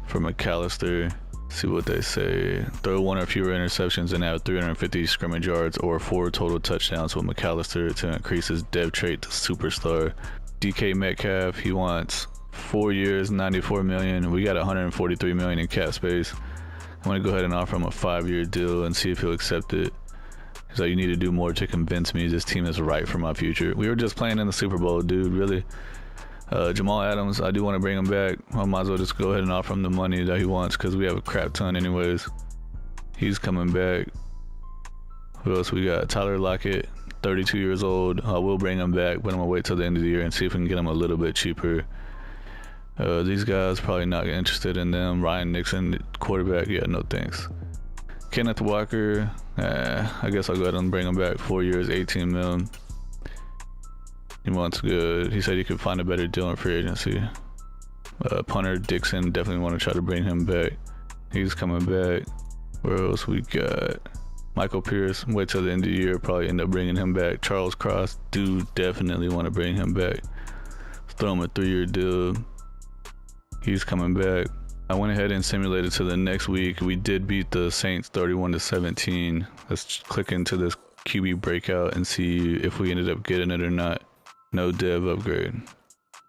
for McAllister. See what they say. Throw 1 or fewer interceptions and have 350 scrimmage yards or 4 total touchdowns with McAllister to increase his dev trait to superstar. DK Metcalf, he wants 4 years, $94 million. We got $143 million in cap space. I'm going to go ahead and offer him a 5-year deal and see if he'll accept it. So you need to do more to convince me this team is right for my future. We were just playing in the Super Bowl, dude, really. Jamal Adams, I do want to bring him back. I might as well just go ahead and offer him the money that he wants because we have a crap ton anyways. He's coming back. Who else we got? Tyler Lockett, 32 years old. I will bring him back, but I'm going to wait till the end of the year and see if we can get him a little bit cheaper. These guys, probably not interested in them. Ryan Nixon, quarterback, yeah, no thanks. Kenneth Walker, I guess I'll go ahead and bring him back. 4 years, $18 million. He wants good. He said he could find a better deal in free agency. Punter Dixon, definitely want to try to bring him back. He's coming back. Where else we got? Michael Pierce, wait till the end of the year, probably end up bringing him back. Charles Cross, do definitely want to bring him back. Throw him a 3-year deal. He's coming back. I went ahead and simulated to the next week. We did beat the Saints 31-17. Let's click into this QB breakout and see if we ended up getting it or not. No dev upgrade.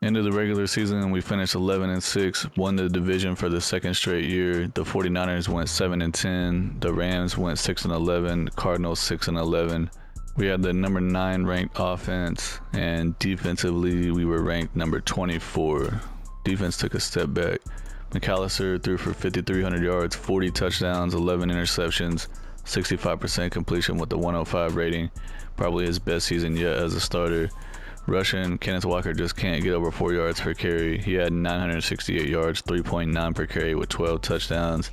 End of the regular season, we finished 11-6, won the division for the second straight year. The 49ers went 7-10. The Rams went 6-11. Cardinals 6-11. We had the number 9 ranked offense, and defensively we were ranked number 24. Defense took a step back. McAllister threw for 5,300 yards, 40 touchdowns, 11 interceptions, 65% completion with the 105 rating. Probably his best season yet as a starter. Rushing, Kenneth Walker just can't get over 4 yards per carry. He had 968 yards, 3.9 per carry with 12 touchdowns.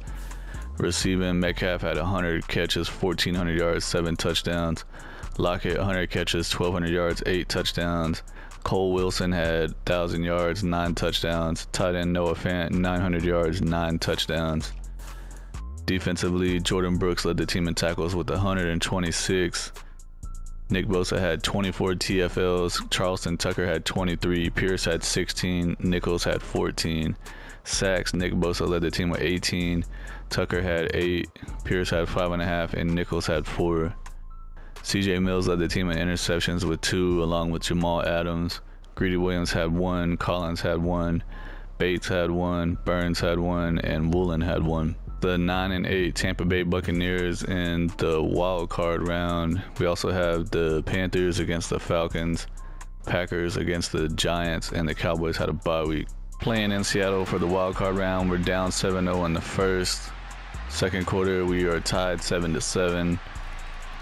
Receiving, Metcalf had 100 catches, 1,400 yards, 7 touchdowns. Lockett, 100 catches, 1,200 yards, 8 touchdowns. Cole Wilson had 1,000 yards, 9 touchdowns. Tight end Noah Fant, 900 yards, 9 touchdowns. Defensively, Jordan Brooks led the team in tackles with 126. Nick Bosa had 24 TFLs. Charleston Tucker had 23. Pierce had 16. Nichols had 14. Sacks, Nick Bosa led the team with 18. Tucker had 8. Pierce had 5.5. And Nichols had 4. CJ Mills led the team in interceptions with 2, along with Jamal Adams. Greedy Williams had 1. Collins had 1. Bates had 1. Burns had 1. And Woolen had 1. The 9-8 Tampa Bay Buccaneers in the wild card round. We also have the Panthers against the Falcons, Packers against the Giants, and the Cowboys had a bye week. Playing in Seattle for the wild card round, we're down 7-0 in the first. Second quarter, we are tied 7-7.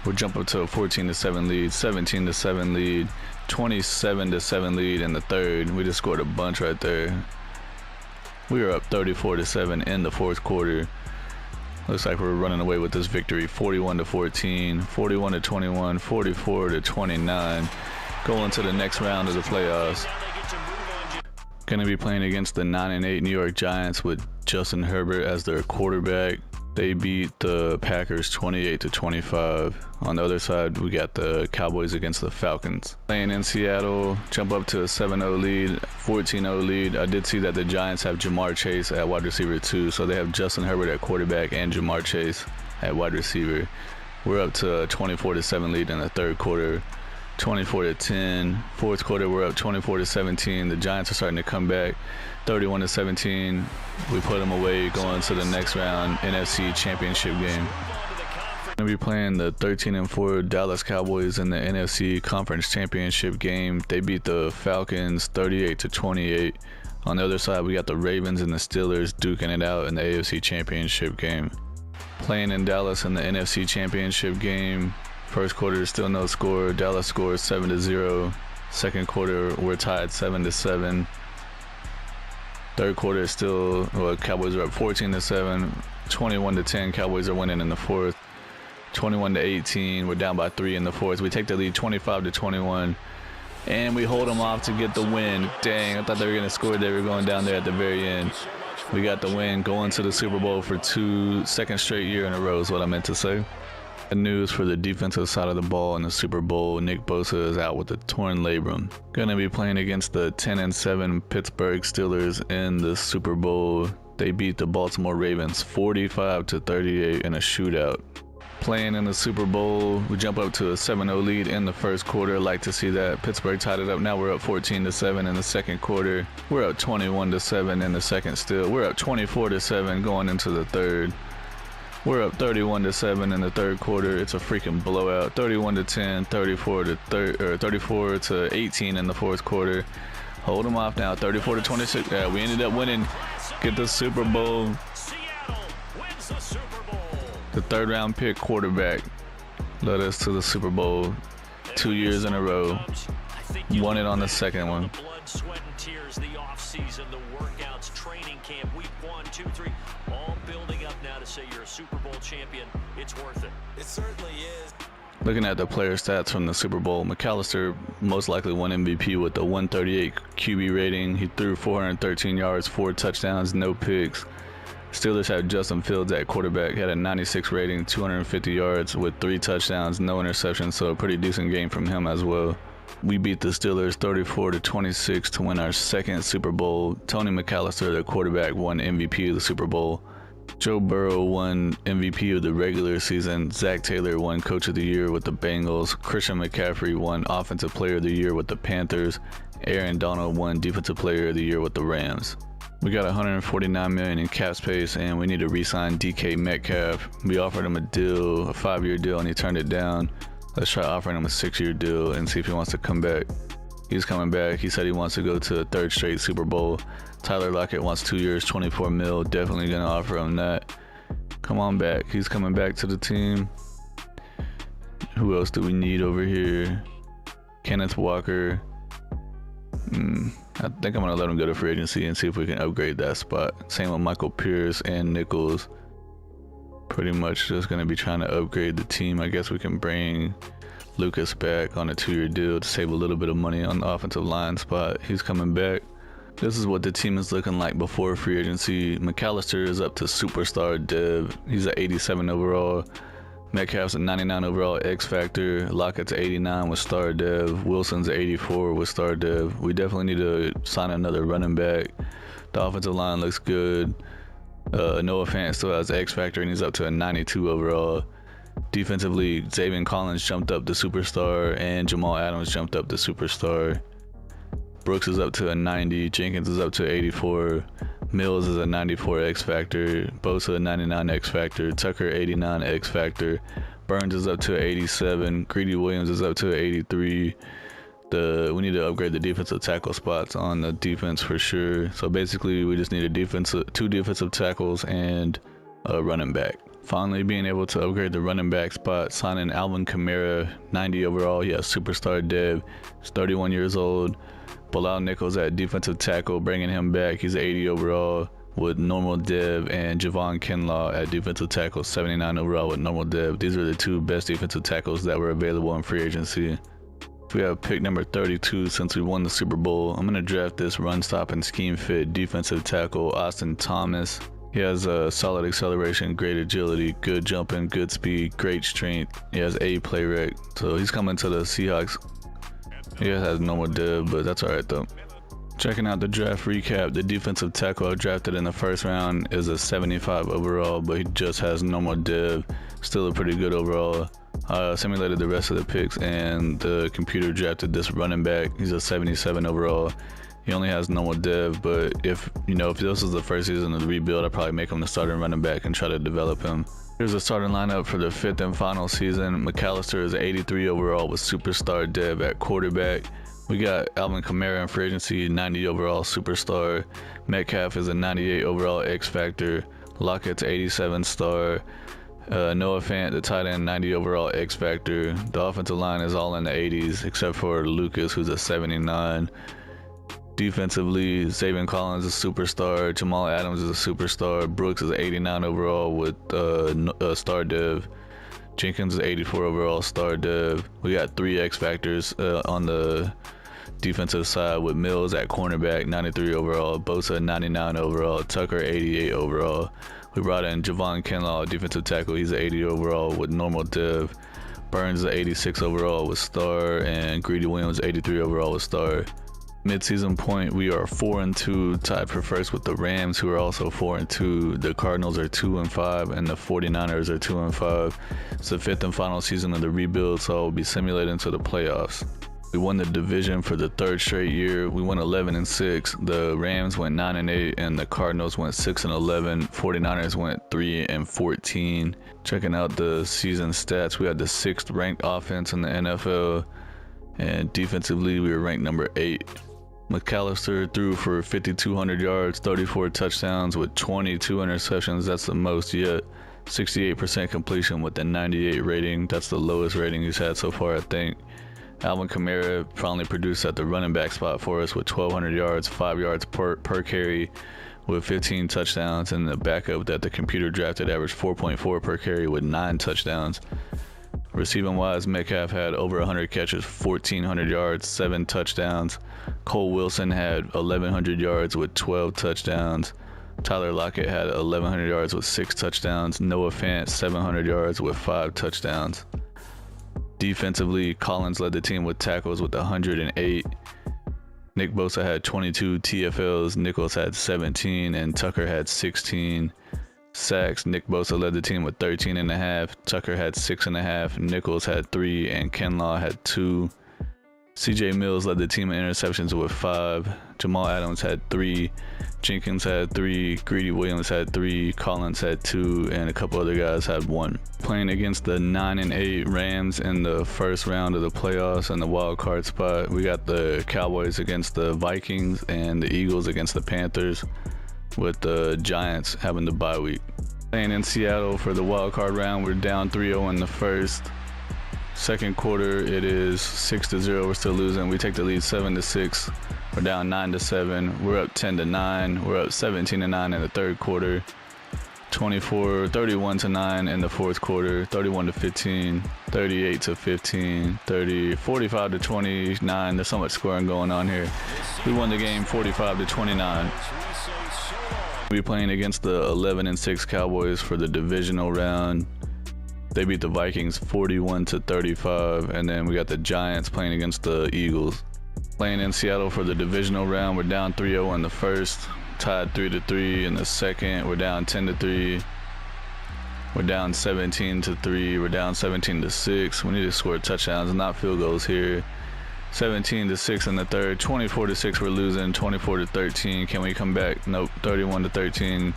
We'll jump up to a 14-7 lead, 17-7 lead, 27-7 lead in the third. We just scored a bunch right there. We are up 34-7 in the fourth quarter. Looks like we're running away with this victory. 41-14, 41-21, 44-29. Going to the next round of the playoffs. Going to be playing against the 9-8 New York Giants with Justin Herbert as their quarterback. They beat the Packers 28-25. On the other side, we got the Cowboys against the Falcons. Playing in Seattle, jump up to a 7-0 lead, 14-0 lead. I did see that the Giants have Jamar Chase at wide receiver too, so they have Justin Herbert at quarterback and Jamar Chase at wide receiver. We're up to a 24-7 lead in the third quarter, 24-10. Fourth quarter, we're up 24-17. The Giants are starting to come back, 31-17. We put them away going to the next round, NFC Championship game. We're going to be playing the 13-4 Dallas Cowboys in the NFC Conference Championship game. They beat the Falcons 38-28. On the other side, we got the Ravens and the Steelers duking it out in the AFC Championship game. Playing in Dallas in the NFC Championship game. First quarter, still no score. Dallas scores 7-0. Second quarter, we're tied 7-7. Third quarter is still, Cowboys are up 14-7. 21-10, Cowboys are winning in the fourth. 21-18, we're down by 3 in the fourth. We take the lead 25-21, and we hold them off to get the win. Dang, I thought they were going to score. They were going down there at the very end. We got the win, going to the Super Bowl for second straight year in a row is what I meant to say. The news for the defensive side of the ball in the Super Bowl, Nick Bosa is out with a torn labrum. Gonna be playing against the 10-7 Pittsburgh Steelers in the Super Bowl. They beat the Baltimore Ravens 45-38 in a shootout. Playing in the Super Bowl, we jump up to a 7-0 lead in the first quarter. Like to see that. Pittsburgh tied it up. Now we're up 14-7 in the second quarter. We're up 21-7 in the second still. We're up 24-7 going into the third. We're up 31-7 in the third quarter. It's a freaking blowout. 31-10, 34-18 in the fourth quarter. Hold them off now. 34-26. Yeah, we ended up winning. Get the Super Bowl. Seattle wins the Super Bowl. The third round pick quarterback led us to the Super Bowl 2 years in a row. Won it on the second one. The blood, sweat, and tears, the offseason, the workouts, training camp, week 1, 2, 3, all building up now to say you're a Super Bowl champion. It's worth it. It certainly is. Looking at the player stats from the Super Bowl, McAllister most likely won MVP with a 138 QB rating. He threw 413 yards, 4 touchdowns, no picks. Steelers had Justin Fields at quarterback. He had a 96 rating, 250 yards with 3 touchdowns, no interceptions, so a pretty decent game from him as well. We beat the Steelers 34-26 to win our second Super Bowl. Tony McAllister, the quarterback, won MVP of the Super Bowl. Joe Burrow won MVP of the regular season. Zach Taylor won Coach of the Year with the Bengals. Christian McCaffrey won Offensive Player of the Year with the Panthers. Aaron Donald won Defensive Player of the Year with the Rams. We got $149 million in cap space, and we need to re-sign DK Metcalf. We offered him a deal, a 5-year deal, and he turned it down. Let's try offering him a 6-year deal and see if he wants to come back. He's coming back. He said he wants to go to a 3rd straight Super Bowl. Tyler Lockett wants 2 years, $24 million. Definitely gonna offer him that. Come on back. He's coming back to the team. Who else do we need over here? Kenneth Walker. I think I'm gonna let him go to free agency and see if we can upgrade that spot. Same with Michael Pierce and Nichols. Pretty much just gonna be trying to upgrade the team. I guess we can bring Lucas back on a 2-year deal to save a little bit of money on the offensive line spot. He's coming back. This is what the team is looking like before free agency. McAllister is up to superstar dev. He's at 87 overall. Metcalf's a 99 overall X Factor. Lockett's 89 with star dev. Wilson's 84 with star dev. We definitely need to sign another running back. The offensive line looks good. Noah Fant still has X Factor and he's up to a 92 overall. Defensively, Xavier Collins jumped up to superstar and Jamal Adams jumped up to superstar. Brooks is up to a 90. Jenkins is up to 84. Mills is a 94 X Factor. Bosa a 99 X Factor. Tucker 89 X Factor. Burns is up to 87. Greedy Williams is up to 83. We need to upgrade the defensive tackle spots on the defense for sure. So basically, we just need a 2 defensive tackles and a running back. Finally, being able to upgrade the running back spot, signing Alvin Kamara, 90 overall. He has superstar dev. He's 31 years old. Bilal Nichols at defensive tackle, bringing him back. He's 80 overall with normal dev, and Javon Kinlaw at defensive tackle, 79 overall with normal dev. These are the 2 best defensive tackles that were available in free agency. We have pick number 32 since we won the Super Bowl. I'm going to draft this run stop and scheme fit defensive tackle, Austin Thomas. He has a solid acceleration, great agility, good jumping, good speed, great strength. He has A play rec, so he's coming to the Seahawks. He has normal dev, but that's alright though. Checking out the draft recap, the defensive tackle I drafted in the first round is a 75 overall, but he just has normal dev. Still a pretty good overall. Simulated the rest of the picks, and the computer drafted this running back. He's a 77 overall. He only has normal dev, but if this was the first season of the rebuild, I'd probably make him the starting running back and try to develop him. Here's a starting lineup for the 5th and final season. McAllister is 83 overall with superstar dev at quarterback. We got Alvin Kamara in free agency, 90 overall superstar. Metcalf is a 98 overall X Factor. Lockett's 87 star. Noah Fant, the tight end, 90 overall X Factor. The offensive line is all in the 80s except for Lucas, who's a 79. Defensively, Xavier Collins is a superstar. Jamal Adams is a superstar. Brooks is 89 overall with star dev. Jenkins is 84 overall star dev. We got 3 X Factors on the defensive side with Mills at cornerback, 93 overall. Bosa, 99 overall. Tucker, 88 overall. We brought in Javon Kinlaw, defensive tackle. He's an 80 overall with normal div. Burns, an 86 overall with star, and Greedy Williams, 83 overall with star. Mid-season point, we are 4-2, tied for first with the Rams, who are also 4-2. The Cardinals are 2-5, and the 49ers are 2-5. It's the 5th and final season of the rebuild, so I'll be simulating to the playoffs. We won the division for the 3rd straight year. We went 11-6. The Rams went 9-8, and the Cardinals went 6-11. 49ers went 3-14. Checking out the season stats, we had the 6th ranked offense in the NFL, and defensively we were ranked number 8. McAllister threw for 5,200 yards, 34 touchdowns with 22 interceptions. That's the most yet. 68% completion with a 98 rating. That's the lowest rating he's had so far, I think. Alvin Kamara finally produced at the running back spot for us with 1,200 yards, 5 yards per carry with 15 touchdowns, and the backup that the computer drafted averaged 4.4 per carry with 9 touchdowns. Receiving wise, Metcalf had over 100 catches, 1,400 yards, 7 touchdowns. Cole Wilson had 1,100 yards with 12 touchdowns. Tyler Lockett had 1,100 yards with 6 touchdowns. Noah Fant, 700 yards with 5 touchdowns. Defensively, Collins led the team with tackles with 108. Nick Bosa had 22 TFLs, Nichols had 17, and Tucker had 16 sacks. Nick Bosa led the team with 13.5. Tucker had 6.5. Nichols had 3, and Kinlaw had 2. CJ Mills led the team in interceptions with 5. Jamal Adams had 3. Jenkins had 3. Greedy Williams had 3. Collins had 2, and a couple other guys had 1. Playing against the 9-8 Rams in the first round of the playoffs and the wild card spot. We got the Cowboys against the Vikings and the Eagles against the Panthers, with the Giants having the bye week. Playing in Seattle for the wild card round, we're down 3-0 in the first. Second quarter, it is 6-0. We're still losing. We take the lead 7-6. We're down 9-7. We're up 10-9. We're up 17-9 in the third quarter. 31-9 in the fourth quarter. 31-15. 38-15. 45-29. There's so much scoring going on here. We won the game 45-29. We're playing against the 11-6 Cowboys for the divisional round. They beat the Vikings 41-35, and then we got the Giants playing against the Eagles. Playing in Seattle for the divisional round, we're down 3-0 in the first, tied 3-3 in the second. We're down 10-3. We're down 17-3. We're down 17-6. We need to score touchdowns, not field goals here. 17-6 in the third. 24-6 we're losing. 24-13. Can we come back? Nope. 31-13.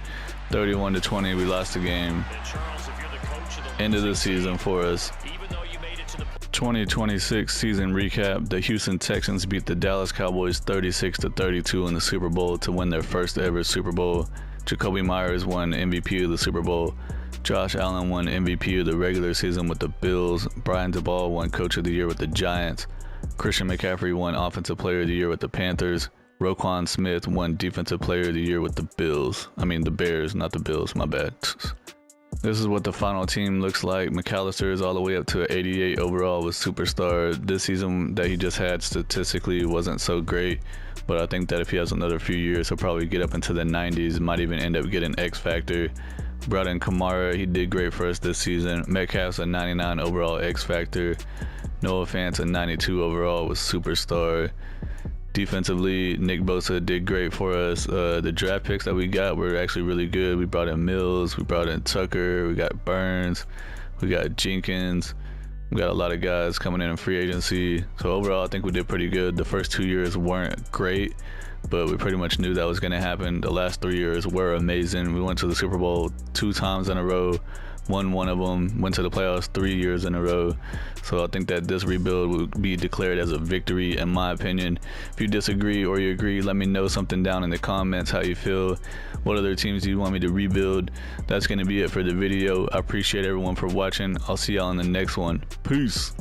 31-20. We lost the game. End of the season for us. 2026 season recap. The Houston Texans beat the Dallas Cowboys 36-32 in the Super Bowl to win their first ever Super Bowl. Jacoby Myers won MVP of the Super Bowl. Josh Allen won MVP of the regular season with the Bills. Brian Daboll won Coach of the Year with the Giants. Christian McCaffrey won Offensive Player of the Year with the Panthers. Roquan Smith won Defensive Player of the Year with the the Bears, not the Bills, my bad. This is what the final team looks like. McAllister is all the way up to an 88 overall with Superstar. This season that he just had statistically wasn't so great, but I think that if he has another few years, he'll probably get up into the 90s, might even end up getting X Factor. Brought in Kamara, he did great for us this season. Metcalf's a 99 overall X Factor. Noah Fant's a 92 overall with Superstar. Defensively, Nick Bosa did great for us. The draft picks that we got were actually really good. We brought in Mills, we brought in Tucker, we got Burns, we got Jenkins. We got a lot of guys coming in free agency. So overall, I think we did pretty good. The first 2 years weren't great, but we pretty much knew that was going to happen. The last 3 years were amazing. We went to the Super Bowl 2 times in a row. Won one of them, went to the playoffs 3 years in a row. So I think that this rebuild would be declared as a victory, in my opinion. If you disagree or you agree, let me know something down in the comments, how you feel. What other teams do you want me to rebuild? That's going to be it for the video. I appreciate everyone for watching. I'll see y'all in the next one. Peace.